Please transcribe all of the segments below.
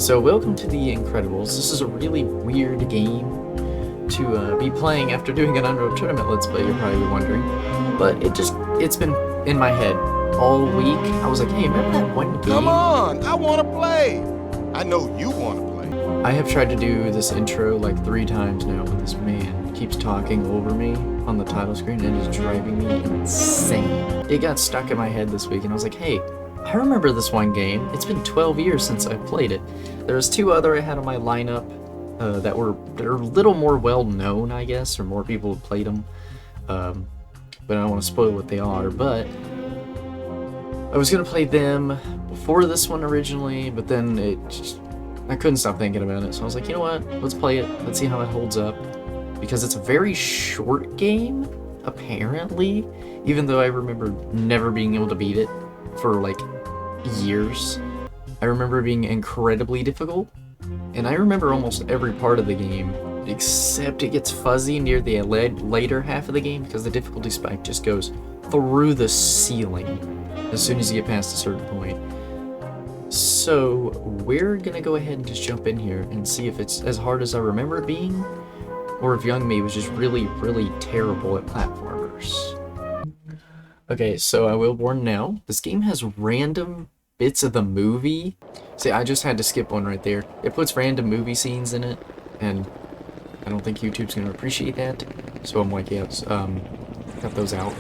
So welcome to The Incredibles. This is a really weird game to be playing after doing an Unreal Tournament Let's Play, you're probably wondering. But it's been in my head all week. I was like, hey, remember that one game? Come on, I want to play. I know you want to play. I have tried to do this intro like 3 times now, but this man keeps talking over me on the title screen and it is driving me insane. It got stuck in my head this week and I was like, hey, I remember this one game. It's been 12 years since I played it. There's 2 other I had on my lineup that are a little more well known, I guess, or more people have played them. But I don't want to spoil what they are. But I was gonna play them before this one originally, but then I couldn't stop thinking about it. So I was like, you know what? Let's play it. Let's see how it holds up. Because it's a very short game, apparently. Even though I remember never being able to beat it for like years. I remember it being incredibly difficult, and I remember almost every part of the game, except it gets fuzzy near the later half of the game because the difficulty spike just goes through the ceiling as soon as you get past a certain point. So we're gonna go ahead and just jump in here and see if it's as hard as I remember it being, or if young me was just really, really terrible at platformers. Okay, so I will warn now, this game has random bits of the movie. See, I just had to skip one right there. It puts random movie scenes in it, and I don't think YouTube's gonna appreciate that. So I'm like, yeah, cut those out.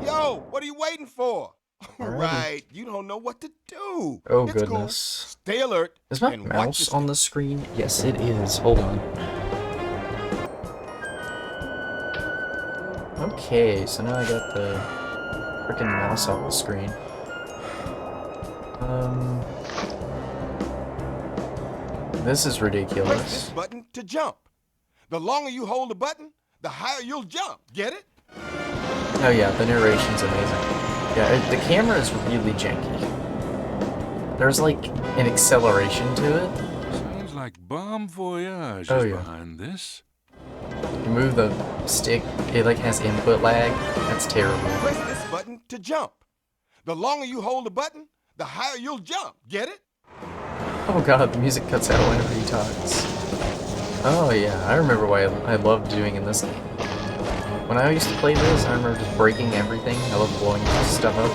Yo, what are you waiting for? Alrighty. Right, you don't know what to do. Oh, It's goodness. cool. Stay alert. Is my and watch mouse your on the screen? Yes, it is. Hold on. Okay, so now I got the freaking mouse off the screen. This is Press this ridiculous. button to jump. The longer you hold the button, the higher you'll jump. Get it? Oh yeah, the narration's amazing. Yeah, the camera is really janky. There's like an acceleration to it. Sounds like Bon Voyage Oh, is yeah. behind this. You move the stick, it like has input lag. That's terrible. Press this button to jump. The longer you hold the button, the higher you'll jump. Get it? Oh god, the music cuts out whenever he talks. Oh yeah, I remember why I loved doing in this game. When I used to play this, I remember just breaking everything. I love blowing stuff up.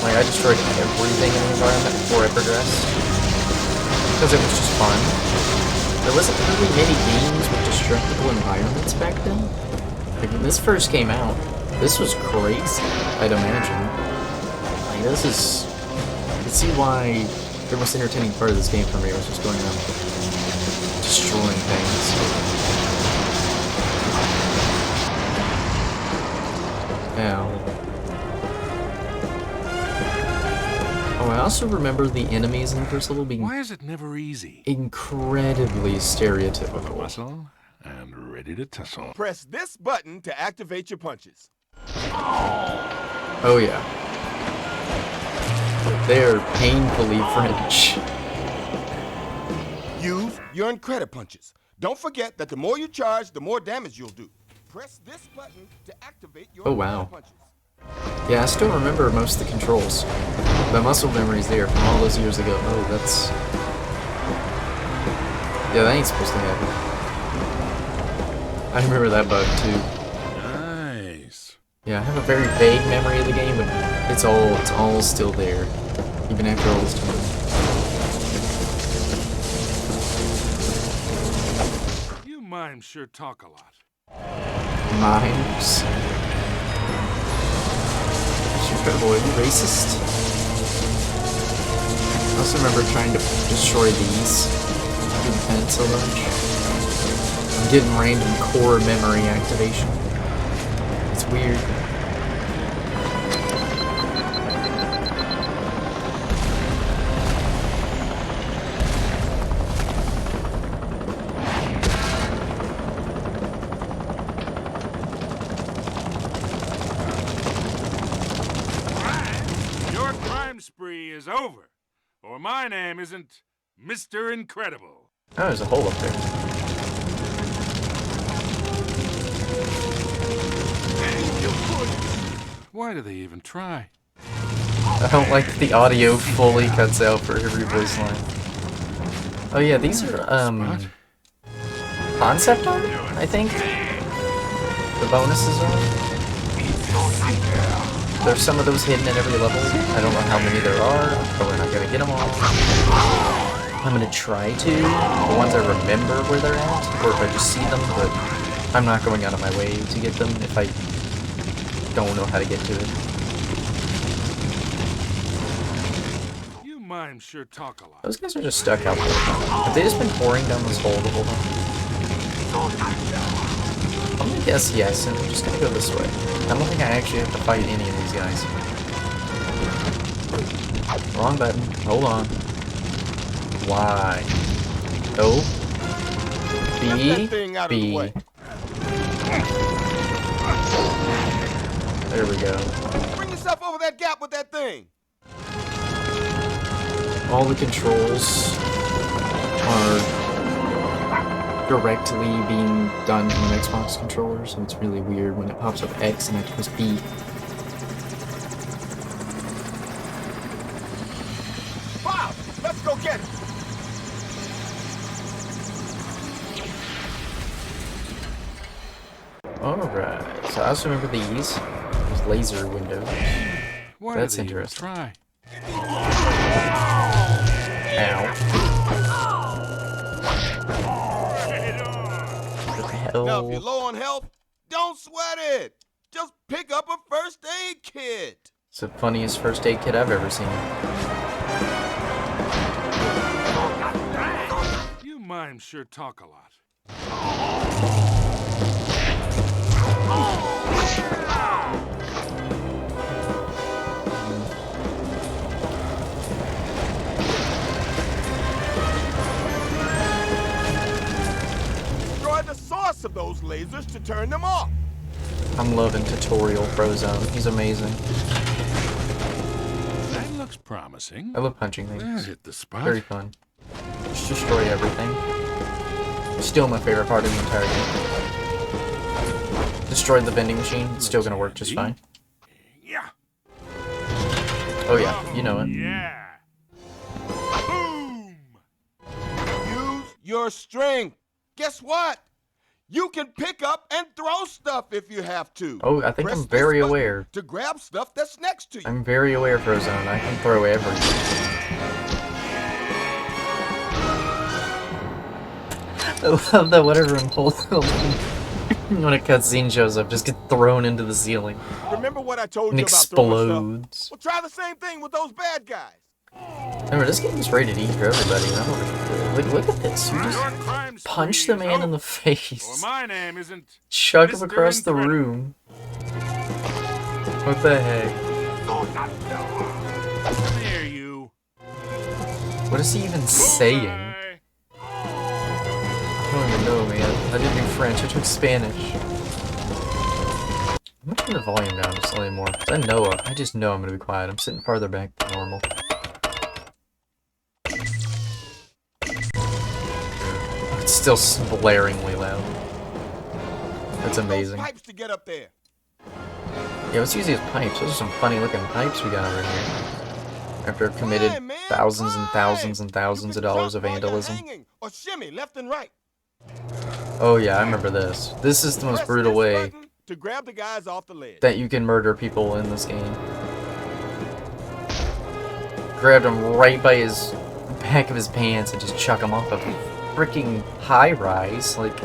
Like, I destroyed everything in the environment before I progressed. Because it was just fun. There wasn't really many games with destructible environments back then. Like, when this first came out, this was crazy, I'd imagine. Like, this is... You can see why the most entertaining part of this game for me was just going around destroying things. Ow. Oh, I also remember the enemies in the first level being Why is it never easy? incredibly stereotypical. Muscle and ready to tussle. Press this button to activate your punches. Oh yeah. They're painfully French. Use your credit punches. Don't forget that the more you charge, the more damage you'll do. Press this button to activate your Oh, wow. punches. Yeah, I still remember most of the controls. The muscle memory's there from all those years ago. Oh, that's... Yeah, that ain't supposed to happen. I remember that bug too. Nice. Yeah, I have a very vague memory of the game, but it's all still there, even after all this time. You mimes sure talk a lot. Mimes. It's incredible. Are you racist? I also remember trying to destroy these through the fence so much. I'm getting random core memory activation. It's weird. Your crime spree is over, or my name isn't Mr. Incredible. Oh, there's a hole up there. Why do they even try? I don't like that the audio fully cuts out for every voice line. Oh yeah, these are, concept art, I think? The bonuses are? There's some of those hidden in every level. I don't know how many there are. I'm probably not gonna get them all. I'm gonna try to. The ones I remember where they're at, or if I just see them, but I'm not going out of my way to get them if I don't know how to get to it. You mimes sure talk a lot. Those guys are just stuck out there. Have they just been pouring down this hole the whole time? I'm gonna guess yes, and I'm just gonna go this way. I don't think I actually have to fight any of these guys. Wrong button. Hold on. Y. O. B. B. There we go. Bring yourself over that gap with that thing. All the controls are directly being done from an Xbox controller, so it's really weird when it pops up X and I have to press B. Bob, let's go get it. Alright, so I also remember these. Those laser windows. Why That's do they even interesting. try? Ow. What the hell? Now, if you're low on health, don't sweat it. Just pick up a first aid kit. It's the funniest first aid kit I've ever seen. You mimes sure talk a lot. Destroy the source of those lasers to turn them off. I'm loving Tutorial Frozone. He's amazing. That looks promising. I love punching That things. hit the spot. Very fun. Just destroy everything. Still my favorite part of the entire game. Destroyed the vending machine. It's still gonna work just fine. Yeah. Oh yeah, you know it. Yeah. Boom. Use your strength. Guess what? You can pick up and throw stuff if you have to. Oh, I think Press I'm this very button aware. to grab stuff that's next to you. I'm very aware, Frozone. I can throw everything. I love that whatever I'm holding when a cutscene shows up, just get thrown into the ceiling Remember what I told and you about throwing explodes. stuff? Well, try the same thing with those bad guys. Remember, this game is rated E for everybody. I don't look at this. You just Your crime punch spree the is man in the over, face, or my name isn't chuck him Mr. across the Incredible. room. What the heck? Come here, you. What is he even saying? Bullseye. I don't even know, man. I didn't do French, I took Spanish. I'm gonna turn the volume down just slightly more. I just know I'm gonna be quiet. I'm sitting farther back than normal. It's still blaringly loud. That's amazing. Those pipes to get up there. Yeah, let's use these pipes. Those are some funny looking pipes we got over here. After I've committed Climb, man, thousands and climb. thousands and You thousands can of dollars of jump while you're vandalism. hanging, or shimmy left and right. Oh yeah, I remember this. This is the most Press brutal this way button to grab the guys off the ledge. that you can murder people in this game. Grabbed him right by his back of his pants and just chuck him off a freaking high rise. Like,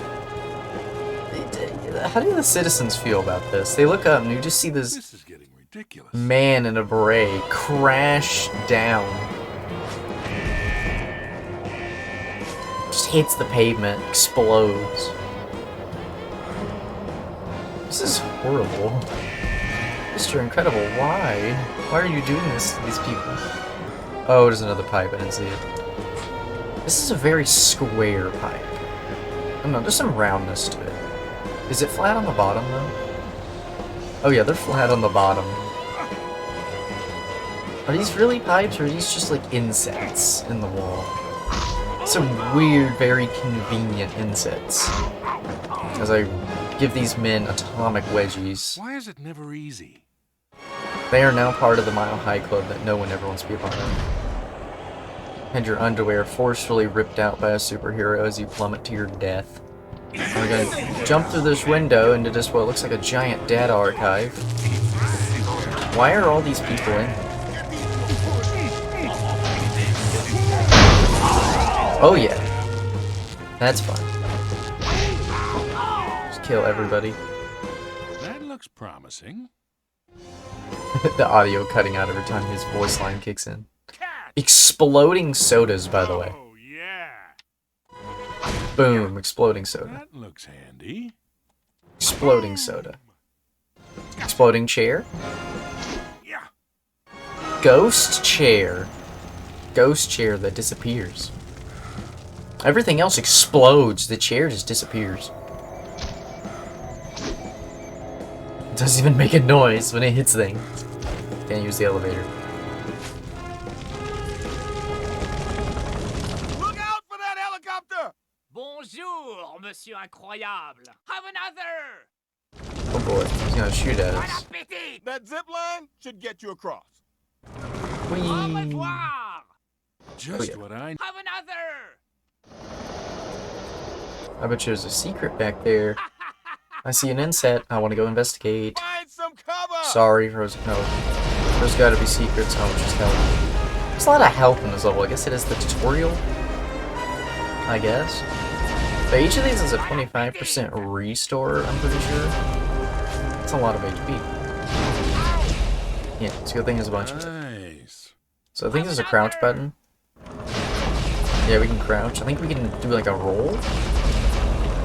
how do the citizens feel about this? They look up and you just see this This is getting ridiculous. man in a beret crash down. Just hits the pavement, explodes. This is horrible. Mr. Incredible, why? Why are you doing this to these people? Oh, there's another pipe, I didn't see it. This is a very square pipe. I don't know, there's some roundness to it. Is it flat on the bottom, though? Oh yeah, they're flat on the bottom. Are these really pipes, or are these just like insets in the wall? Some weird, very convenient insets. As I give these men atomic wedgies. Why is it never easy? They are now part of the Mile High Club that no one ever wants to be a part of. And your underwear forcefully ripped out by a superhero as you plummet to your death. We're gonna jump through this window into just what looks like a giant data archive. Why are all these people in here? Oh yeah. That's fun. Just kill everybody. That looks promising. The audio cutting out every time his voice line kicks in. Exploding sodas, by the way. Oh, yeah. Boom, exploding soda. That looks handy. Exploding soda. Exploding chair. Yeah. Ghost chair. Ghost chair that disappears. Everything else explodes. The chair just disappears. It doesn't even make a noise when it hits things. Can't use the elevator. Look out for that helicopter! Bonjour, Monsieur Incroyable. Have another. Oh boy, he's gonna shoot at Bon us. appétit. That zip line should get you across. Au Whee! revoir. Just yeah. what I... Have another. I bet you there's a secret back there. I see an inset. I want to go investigate. Find some cover! Sorry, Rose. No. There's gotta be secrets. Oh, just help. There's a lot of help in this level. I guess it is the tutorial. I guess. But each of these is a 25% restore, I'm pretty sure. That's a lot of HP. Yeah, it's a good thing there's a bunch of it. Nice. So I think there's a crouch button. Yeah, we can crouch. I think we can do like a roll.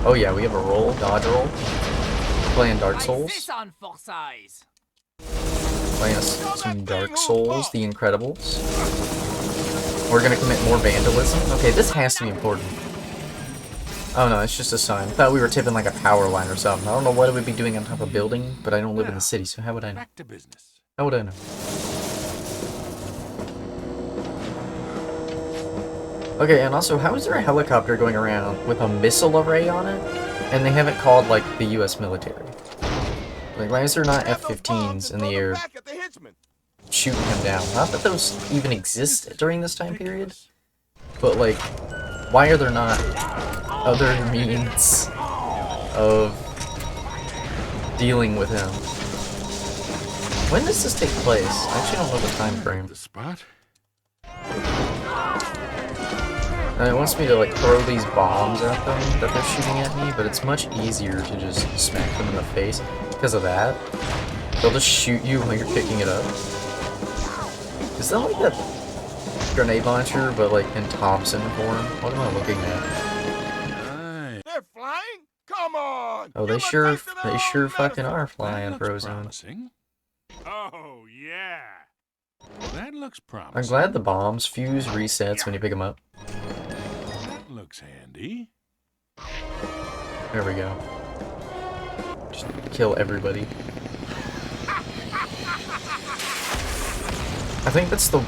Oh yeah, we have a roll, dodge roll. Playing Dark Try Souls. this on for size. Playing some Dark Souls, The Incredibles. We're gonna commit more vandalism. Okay, this has to be important. Oh no, it's just a sign. I thought we were tipping like a power line or something. I don't know what it would be doing on top of a building, but I don't live in the city, so how would I know? Back to business. How would I know? Okay, and also, how is there a helicopter going around with a missile array on it, and they haven't called, like, the US military? Like, why is there not F-15s in the air Back at the henchman. shooting him down? Not that those even exist during this time period, but, like, why are there not other means of dealing with him? When does this take place? I actually don't know the time frame. The spot? And it wants me to like throw these bombs at them that they're shooting at me, but it's much easier to just smack them in the face because of that. They'll just shoot you while you're picking it up. Is that like that grenade launcher, but like in Thompson form? What am I looking at? Nice. They're flying? Come on! Oh, Give they a sure taste of their fucking own medicine. are That flying, looks Frozone. promising. Oh, yeah. That looks promising. I'm glad the bombs fuse resets when you pick them up. That looks handy. There we go. Just kill everybody. I think that's the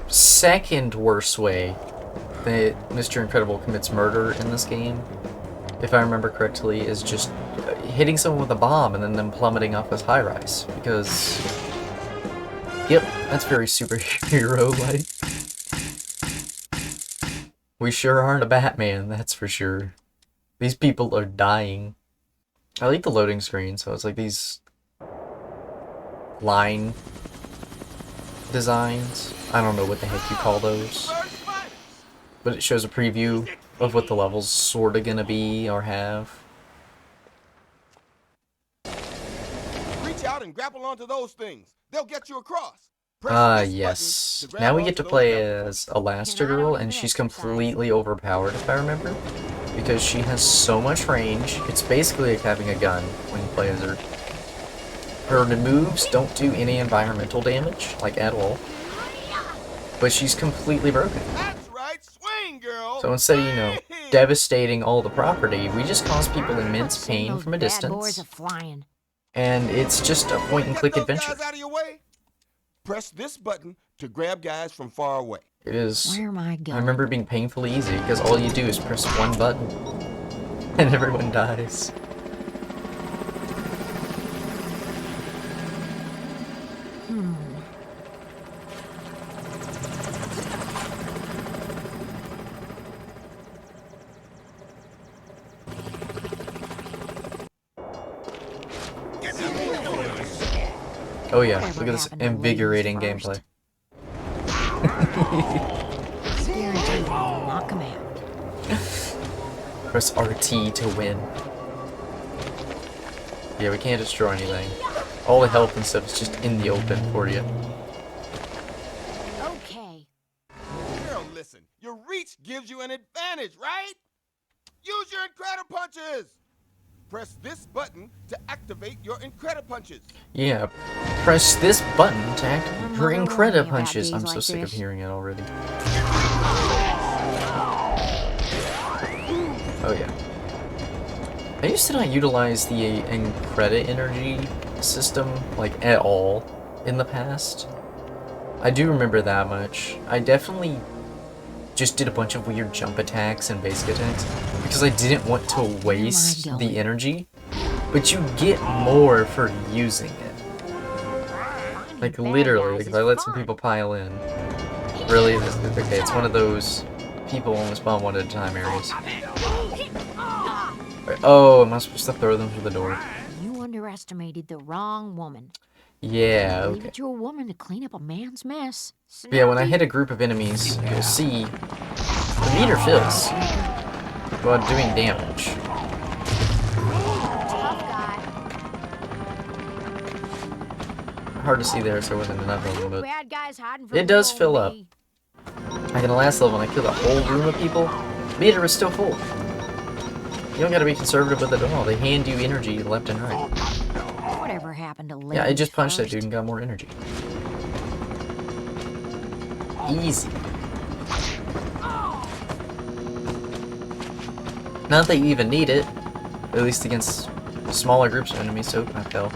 second worst way that Mr. Incredible commits murder in this game, if I remember correctly, is just hitting someone with a bomb and then them plummeting off this high-rise. Because, yep, that's very superhero-like. We sure aren't a Batman, that's for sure. These people are dying. I like the loading screen, so it's like these line designs. I don't know what the heck you call those. But it shows a preview of what the level's sorta gonna be or have. Reach out and grapple onto those things. They'll get you across. Press Ah, this button yes. to grab Now we get onto to those play levels. as Elastigirl, and she's completely overpowered, if I remember. Because she has so much range, it's basically like having a gun when you play as her. Her moves don't do any environmental damage, like at all. But she's completely broken. That's right, swing, girl. So instead of, you know, Swing! devastating all the property, we just cause people immense Seen pain those from a bad boys distance. a flying. And it's just a point and Get click those adventure. guys out of your way. Press this button to grab guys from far away. It is. Where am I going? I remember being painfully easy because all you do is press one button and everyone dies. Oh yeah, Whatever look at this happened to invigorating ladies gameplay. Guaranteed I'll knock 'em out. Press RT to win. Yeah, we can't destroy anything. All the health and stuff is just in the open for you. Okay. Girl, listen, your reach gives you an advantage, right? Use your Incredipunches! Press this button to activate your Incredipunches. Yeah, press this button to activate your Mother warned me about Incredipunches. days I'm so like sick of this. hearing it already. Oh yeah. I used to not utilize the Incredi energy system, like, at all in the past. I do remember that much. I definitely just did a bunch of weird jump attacks and basic attacks because I didn't want to waste going? the energy, but you get more for using it. Like, Finding bad literally, guys like, if is I let some fun. people pile in, really, okay, it's one of those people only spawn one at a time areas. Right, oh, am I supposed to throw them through the door? You underestimated the wrong woman. Yeah, Leave okay. it to a woman to clean up a man's mess. But yeah, when I Snoopy. hit a group of enemies, you'll see the meter fills while doing damage. Tough guy. Hard to see there, so there wasn't enough of them, but Bad guys hiding from it does little fill up. me. like in the last level, when I killed a whole room of people, meter is still full. You don't gotta be conservative with it at all. They hand you energy left and right. Whatever happened to ladies Yeah, I just punched that first? dude and got more energy. Easy. Not that you even need it, at least against smaller groups of enemies, so I fell.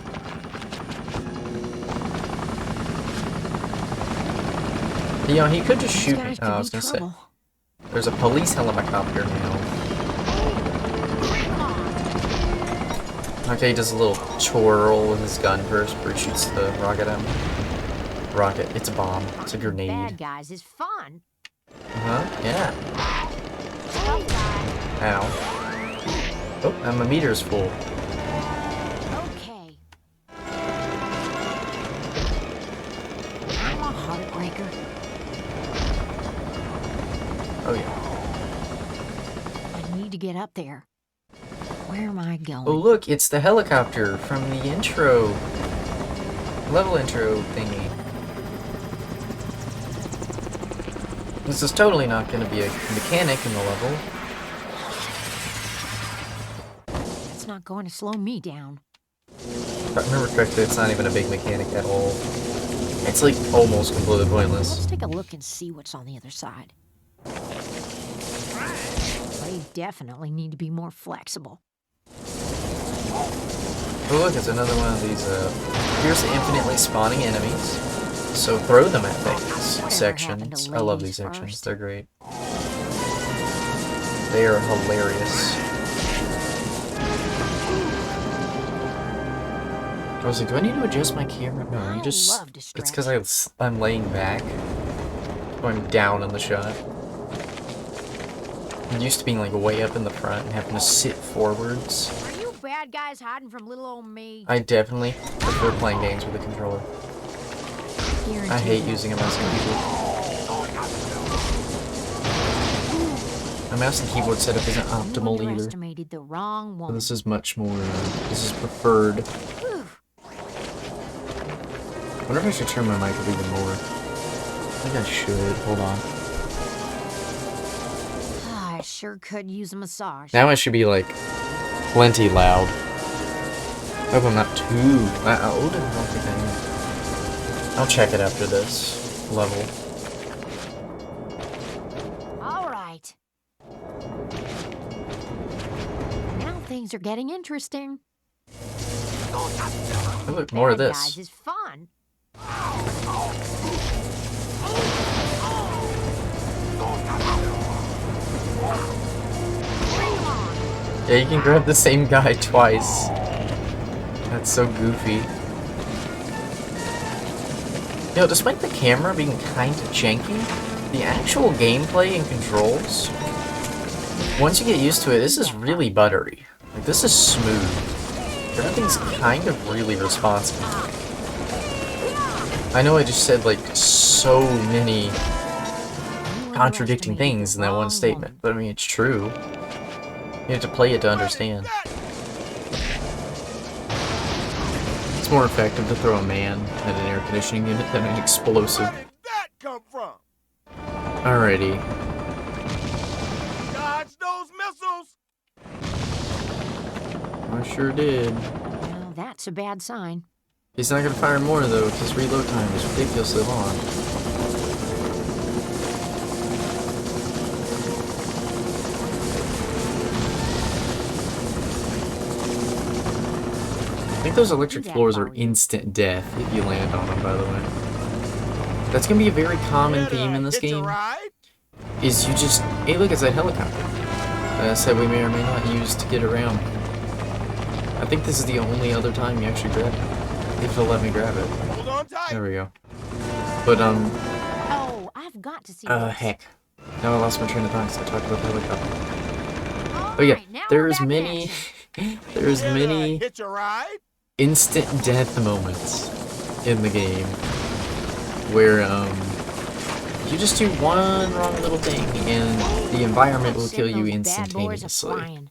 You know, he could just These shoot me. guys Oh, could I was be gonna say. trouble. There's a police helicopter now. Okay, he does a little twirl with his gun first before he shoots the rocket at me. Rocket, it's a bomb. It's a Bad grenade. guys is fun. Uh-huh, yeah. Tough guy. Ow. Oh, and my meter's full. Okay. I'm a heartbreaker. Oh, yeah. I need to get up there. Where am I going? Oh, look, it's the helicopter from the intro. Level intro thingy. This is totally not going to be a mechanic in the level. It's not going to slow me down. If I remember correctly, it's not even a big mechanic at all. It's like almost completely pointless. Let's take a look and see what's on the other side. They definitely need to be more flexible. Oh look, it's another one of these, here's the infinitely spawning enemies. So throw them at things. happened Sections. to I love ladies these sections. first? They're great. They are hilarious. I was like, do I need to adjust my camera? No, I you just... love It's distraction. because I'm laying back. Going down in the shot. I'm used to being like way up in the front and having to sit forwards. Are you bad guys hiding from little old me? I definitely prefer playing games with a controller. I hate using a mouse and keyboard. My mouse and keyboard setup isn't optimal You either. underestimated the wrong So woman. this is much more, this is preferred. Whew. I wonder if I should turn my mic up even more. I think I should. Hold on. I sure could use a massage. Now I should be like plenty loud. Hope I'm not too loud. I don't think I am. I'll check it after this level. All right. Now things are getting interesting. Oh, look, more of Bad this. guys is fun. Yeah, you can grab the same guy twice. That's so goofy. You know, despite the camera being kind of janky, the actual gameplay and controls, once you get used to it, this is really buttery. Like, this is smooth. Everything's kind of really responsive. I know I just said, like, so many contradicting things in that one statement, but I mean, it's true. You have to play it to understand. It's more effective to throw a man at an air conditioning unit than an explosive. Where did that come from? Alrighty. Dodge those missiles! I sure did. Well, that's a bad sign. He's not gonna fire more though, because reload time is ridiculously long. I think those electric floors are instant death if you land on them, by the way. That's gonna be a very common theme in this Hitch a game, ride? is you just... Hey, look, it's that helicopter that I said we may or may not use to get around. I think this is the only other time you actually grab it. If they'll let me grab it. Hold on tight. There we go. But, Oh, I've got to see this. heck. Now I lost my train of thought, so I talked about the helicopter. All But yeah, right, now we're there's back in many... action. There's Did I many hitch a ride? instant death moments in the game where, you just do one wrong little thing and the environment will kill you Those bad boys are instantaneously. flying.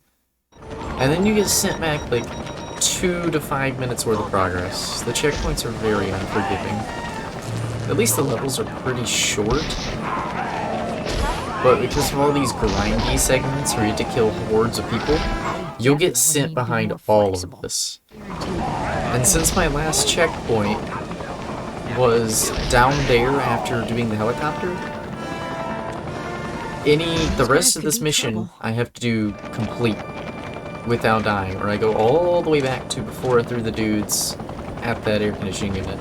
And then you get sent back like 2 to 5 minutes worth of progress. The checkpoints are very unforgiving. At least the levels are pretty short. But because of all these grindy segments where you have to kill hordes of people, you'll get sent behind all of this. And since my last checkpoint was down there after doing the helicopter, the rest of this mission I have to do complete without dying, or I go all the way back to before I threw the dudes at that air conditioning unit.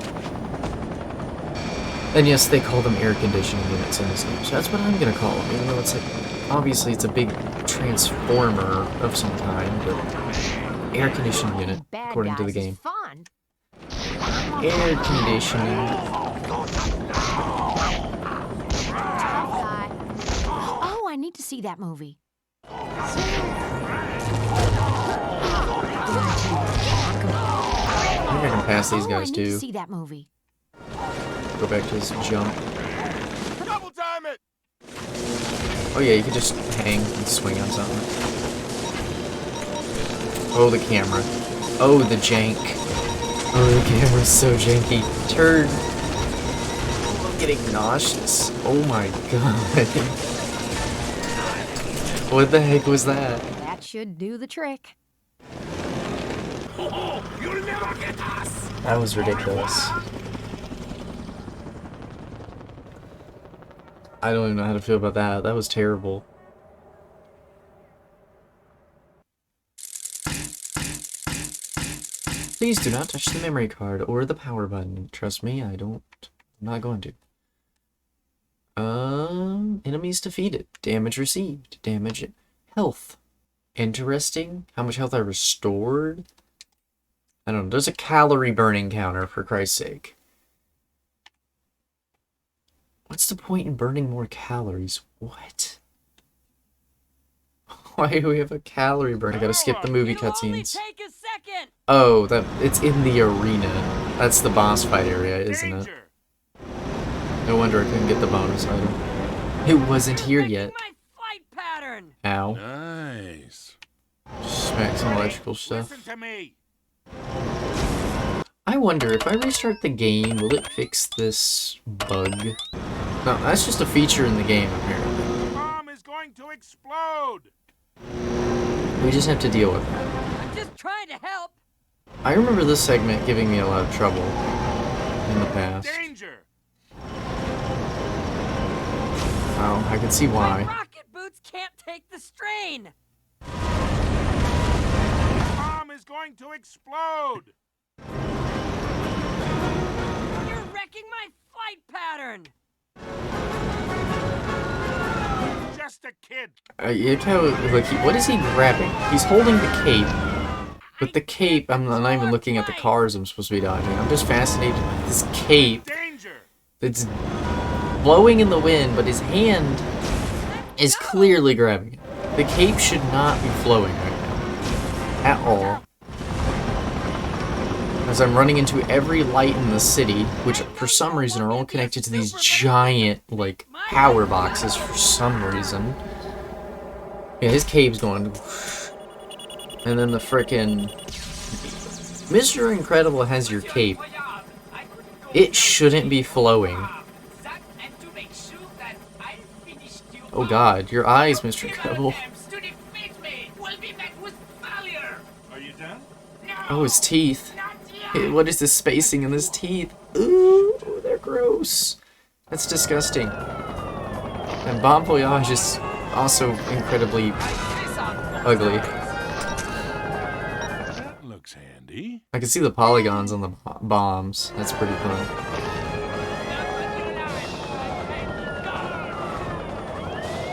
And yes, they call them air conditioning units in this game, so that's what I'm gonna call them, even though it's like, obviously it's a big transformer of some kind, but air conditioning unit, Bad according to the guys is game. fun. Air conditioning. Oh, I need to see that movie. I think I can pass these guys I need to too. see that movie. Go back to this jump. Double time it! Oh yeah, you can just hang and swing on something. Oh, the camera. Oh, the jank. Oh, the camera's so janky. Turd. I'm getting nauseous. Oh my god. What the heck was that? That should do the trick. That was ridiculous. I don't even know how to feel about that. That was terrible. Please do not touch the memory card or the power button. Trust me, I'm not going to. Enemies defeated. Damage received. Damage. Health. Interesting. How much health I restored? I don't know. There's a calorie burning counter, for Christ's sake. What's the point in burning more calories? What? Why do we have a calorie burn? I gotta skip the movie It'll only cutscenes. take a second. Oh, it's in the arena. That's the boss fight area, isn't it? Danger! No wonder I couldn't get the bonus item. It wasn't here Wrecking yet. My flight pattern. Ow. Nice. Smack some electrical stuff. Listen to me. I wonder, if I restart the game, will it fix this bug? No, that's just a feature in the game, apparently. The bomb is going to explode. We just have to deal with it. I'm just trying to help. I remember this segment giving me a lot of trouble in the past. Danger. Oh, I can see My why. rocket boots can't take the strain. The bomb is going to explode. You're wrecking my flight pattern. Just just a kid. You know, like, what is he grabbing? He's holding the cape. But the cape, I'm not even looking at the cars I'm supposed to be dodging. I'm just fascinated by this cape Danger! that's blowing in the wind, but his hand is clearly grabbing it. The cape should not be flowing right now. At all. As I'm running into every light in the city, which for some reason are all connected to these giant, like, power boxes for some reason. Yeah, his cape's going. And then the frickin' Mr. Incredible has your cape. It shouldn't be flowing. Oh god, your eyes, Mr. Incredible. Are you done? Oh, his teeth. Hey, what is this spacing in his teeth? Ooh, they're gross. That's disgusting. And Bon Voyage is also incredibly ugly. That looks handy. I can see the polygons on the bombs. That's pretty fun.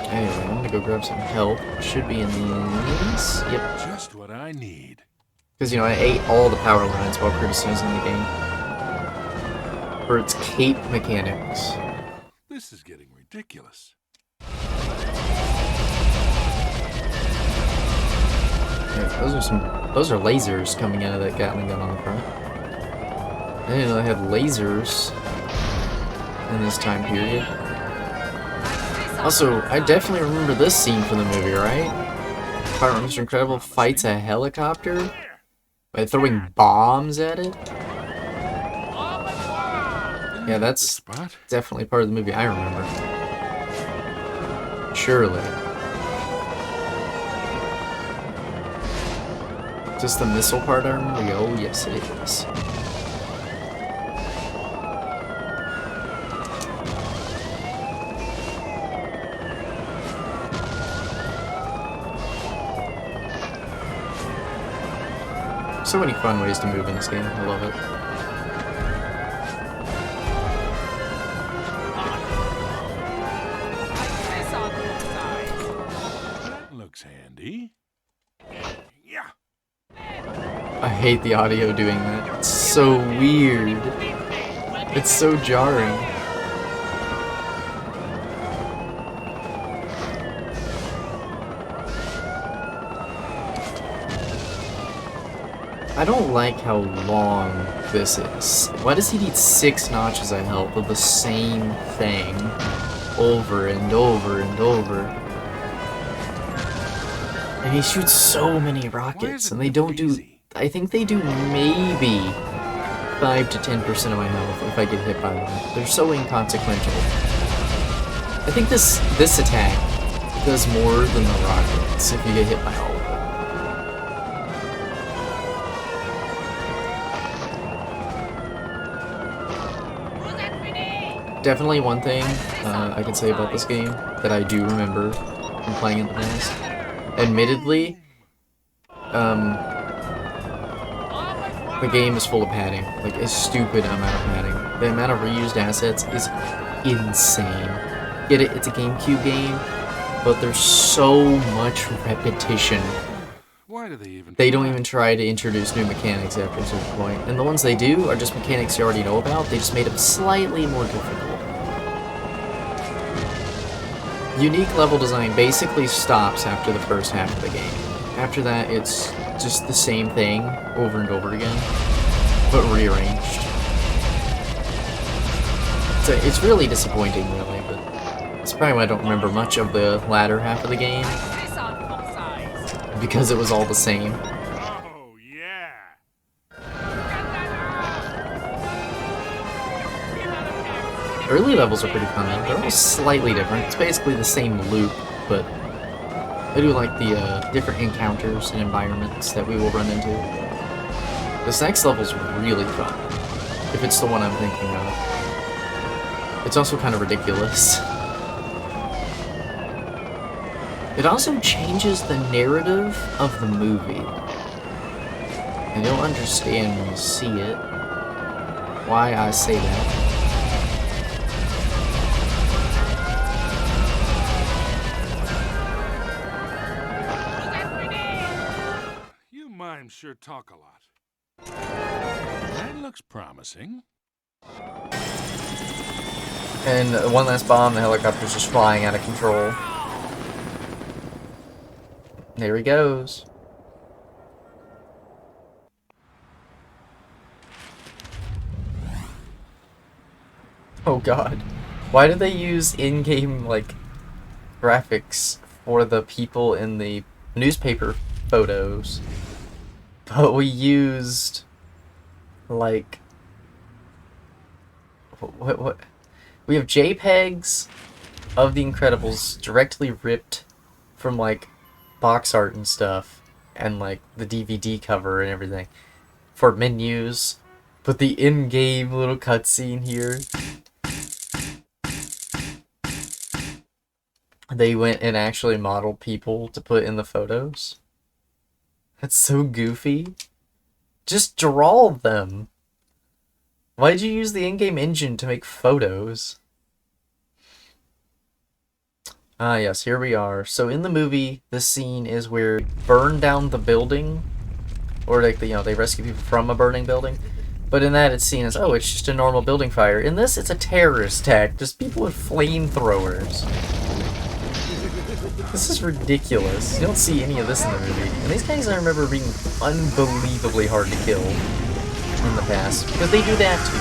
Anyway, I'm gonna go grab some help. Should be in these. Yep. Just what I need. Because, you know, I ate all the power lines while criticizing the game. For its cape mechanics. This is getting ridiculous. Yeah, those are lasers coming out of that Gatling gun on the front. I didn't know they had lasers in this time period. Also, I definitely remember this scene from the movie, right? Part Mr. Incredible fights a helicopter by throwing bombs at it. Yeah, that's Spot? definitely part of the movie I remember. Surely. Just the missile part I remember? Oh, yes it is. So many fun ways to move in this game. I love it. That looks handy. Yeah. I hate the audio doing that. It's so weird. It's so jarring. I don't like how long this is. Why does he need 6 notches of health of the same thing over and over and over? And he shoots so many rockets, and they don't do... I think they do maybe 5 to 10% of my health if I get hit by them. They're so inconsequential. I think this attack does more than the rockets if you get hit by all of them. Definitely one thing I can say about this game that I do remember from playing in the past. Admittedly, the game is full of padding. Like, a stupid amount of padding. The amount of reused assets is insane. Get it? It's a GameCube game, but there's so much repetition. Why do they even? They don't even try to introduce new mechanics after a certain point. And the ones they do are just mechanics you already know about. They just made them slightly more difficult. Unique level design basically stops after the first half of the game. After that, it's just the same thing over and over again, but rearranged. So it's really disappointing, really, but it's probably why I don't remember much of the latter half of the game, because it was all the same. Oh yeah. Early levels are pretty fun though. They're all slightly different. It's basically the same loop, but I do like the different encounters and environments that we will run into. This next level's really fun, if it's the one I'm thinking of. It's also kind of ridiculous. It also changes the narrative of the movie. And you'll understand when you see it why I say that. sometimes sure talk a lot. That looks promising. And one last bomb, the helicopter's just flying out of control. There he goes. Oh god. Why do they use in-game, like, graphics for the people in the newspaper photos? But we used, like... What? We have JPEGs of The Incredibles directly ripped from, like, box art and stuff, and, like, the DVD cover and everything, for menus. But the in-game little cutscene here, they went and actually modeled people to put in the photos. That's so goofy. Just draw them. Why'd you use the in-game engine to make photos? Ah, yes, here we are. So in the movie, this scene is where they burn down the building, or like, they rescue people from a burning building. But in that, it's seen as, oh, it's just a normal building fire. In this, it's a terrorist attack. Just people with flamethrowers. This is ridiculous. You don't see any of this in the movie. And these guys, I remember being unbelievably hard to kill in the past, because they do that too.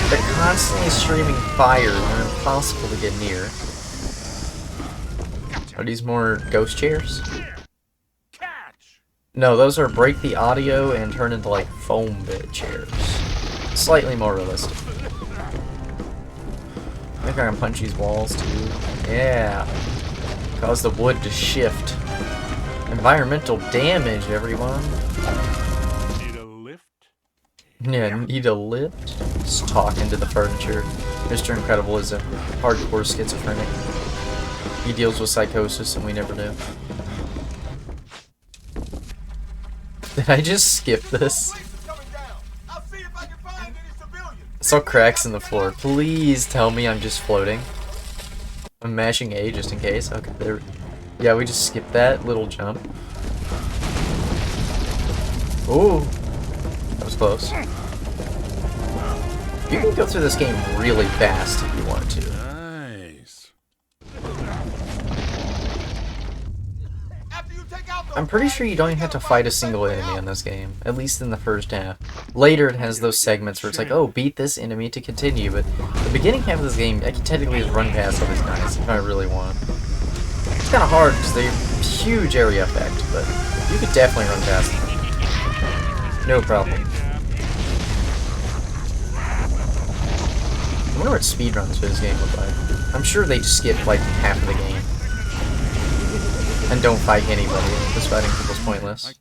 They're constantly streaming fire and they're impossible to get near. Are these more ghost chairs? Catch! No, those are break the audio and turn into like foam bit chairs. Slightly more realistic. I think I can punch these walls too. Yeah. Cause the wood to shift. Environmental damage, everyone. Need a lift? Yeah, need a lift? Just talking to the furniture. Mr. Incredible is a hardcore schizophrenic. He deals with psychosis and we never do. Did I just skip this? Police is coming down. I'll see if I can find any civilians. I saw cracks in the floor. Please tell me I'm just floating. I'm mashing A just in case. Okay, there. Yeah, we just skipped that little jump. Ooh. That was close. You can go through this game really fast if you want to. Nice. After you take out those I'm pretty guys, sure you don't even have to fight a single enemy in this game, at least in the first half. Later it has those segments where it's like, oh, beat this enemy to continue, but the beginning half of this game, I can technically just run past all these guys if I really want. It's kind of hard because they have huge area effect, but you could definitely run past them. No problem. I wonder what speedruns for this game look like. I'm sure they just skip like half of the game. And don't fight anybody, because fighting people's pointless.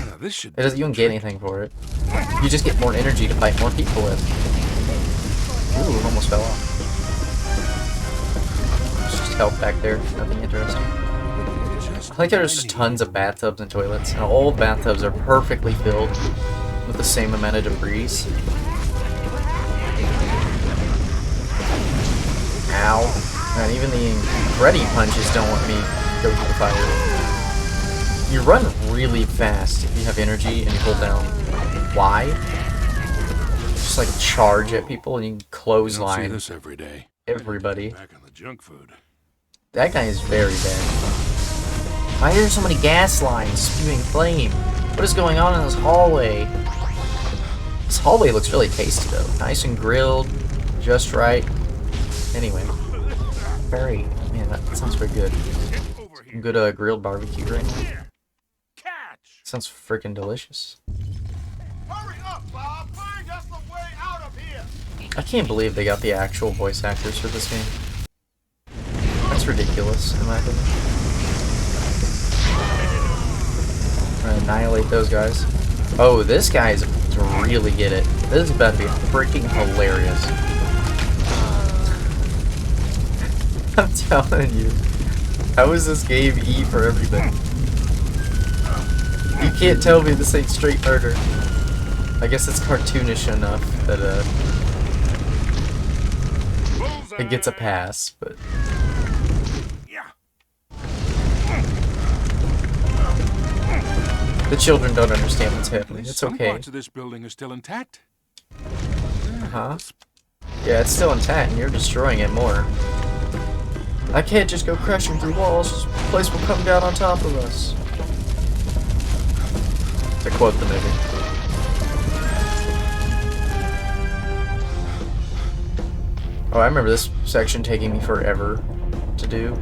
Now, this should It doesn't, you don't get anything for it. You just get more energy to fight more people with. Ooh, almost fell off. There's just health back there, nothing interesting. I like how there's just tons of bathtubs and toilets, and all bathtubs are perfectly filled with the same amount of debris. Ow. And even the ready punches don't want me to go through the fire. You run really fast if you have energy and you hold down Y. Just like charge at people and you can You don't see clothesline this every day. everybody. Back on the junk food. That guy is very bad. Why are there so many gas lines spewing flame? What is going on in this hallway? This hallway looks really tasty though. Nice and grilled, just right. Anyway, man, that sounds very good. Get over Some here. good grilled barbecue right now. Catch! Sounds freaking delicious. Hurry up, Bob. Find us a way out of here. I can't believe they got the actual voice actors for this game. That's ridiculous, in my opinion. I'm gonna annihilate those guys. Oh, this guy's to really get it. This is about to be freaking hilarious. I'm telling you. How is this game E for everybody? You can't tell me this ain't straight murder. I guess it's cartoonish enough that it gets a pass, but Yeah. The children don't understand what's happening. It's Some okay. parts of this building are still intact. Huh? Yeah, it's still intact, and you're destroying it more. I can't just go crashing through walls. This place will come down on top of us. To quote the movie. Oh, I remember this section taking me forever to do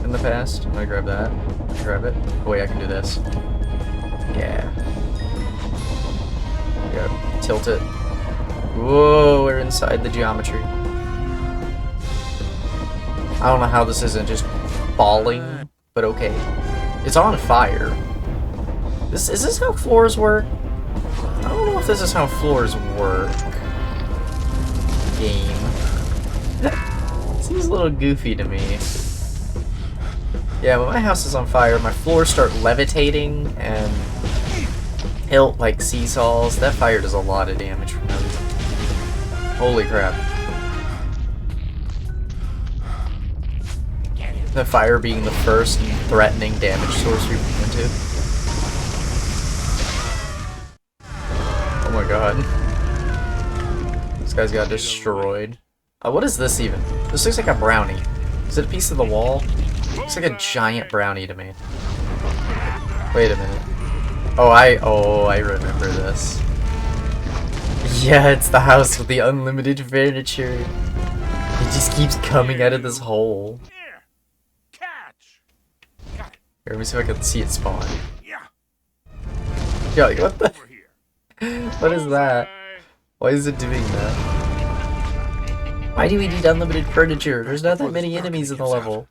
in the past. I'm gonna grab that. Grab it. Oh wait, I can do this. Yeah. Yeah. Tilt it. Whoa, we're inside the geometry. I don't know how this isn't just falling, but okay. It's on fire. Is this how floors work? I don't know if this is how floors work. Game. Seems a little goofy to me. Yeah, when my house is on fire, my floors start levitating and tilt like seesaws. That fire does a lot of damage from everything. Holy crap. The fire being the first threatening damage source we run into. Oh my god. This guy's got destroyed. What is this even? This looks like a brownie. Is it a piece of the wall? Looks like a giant brownie to me. Wait a minute. Oh, I remember this. Yeah, it's the house with the unlimited furniture. It just keeps coming out of this hole. Here, catch. Got it. Here, let me see if I can see it spawn. Yeah. Yeah, like, what the? Over here. What is that? Why is it doing that? Why do we need unlimited furniture? There's not that many enemies in the level.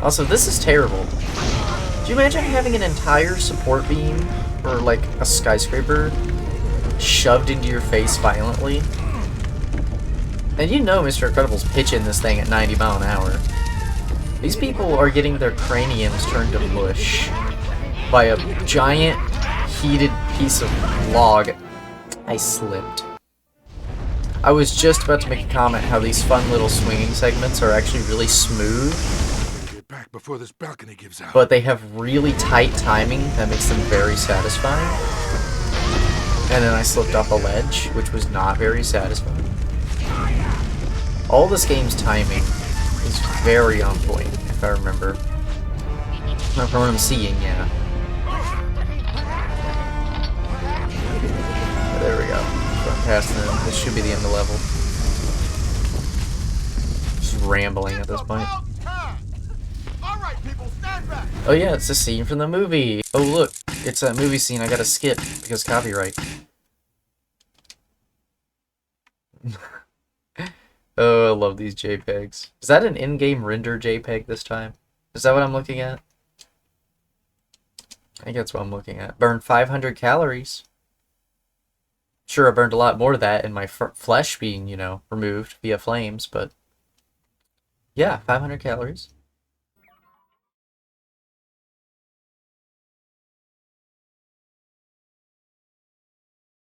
Also, this is terrible. Do you imagine having an entire support beam or like a skyscraper shoved into your face violently? And you know Mr. Incredible's pitching this thing at 90 miles an hour. These people are getting their craniums turned to mush by a giant heated piece of log. I slipped. I was just about to make a comment how these fun little swinging segments are actually really smooth, Get back before this balcony gives out. but they have really tight timing that makes them very satisfying. And then I slipped off a ledge, which was not very satisfying. All this game's timing is very on point, if I remember. Not from what I'm seeing, yeah. There we go. So I'm past them. This should be the end of the level. Just rambling at this point. About time. All right, people, stand back. Oh yeah, it's a scene from the movie. Oh look, it's that movie scene I gotta skip because copyright. Oh, I love these JPEGs. Is that an in-game render JPEG this time? Is that what I'm looking at? I think that's what I'm looking at. Burned 500 calories. Sure, I burned a lot more of that in my flesh being, you know, removed via flames, but... yeah, 500 calories.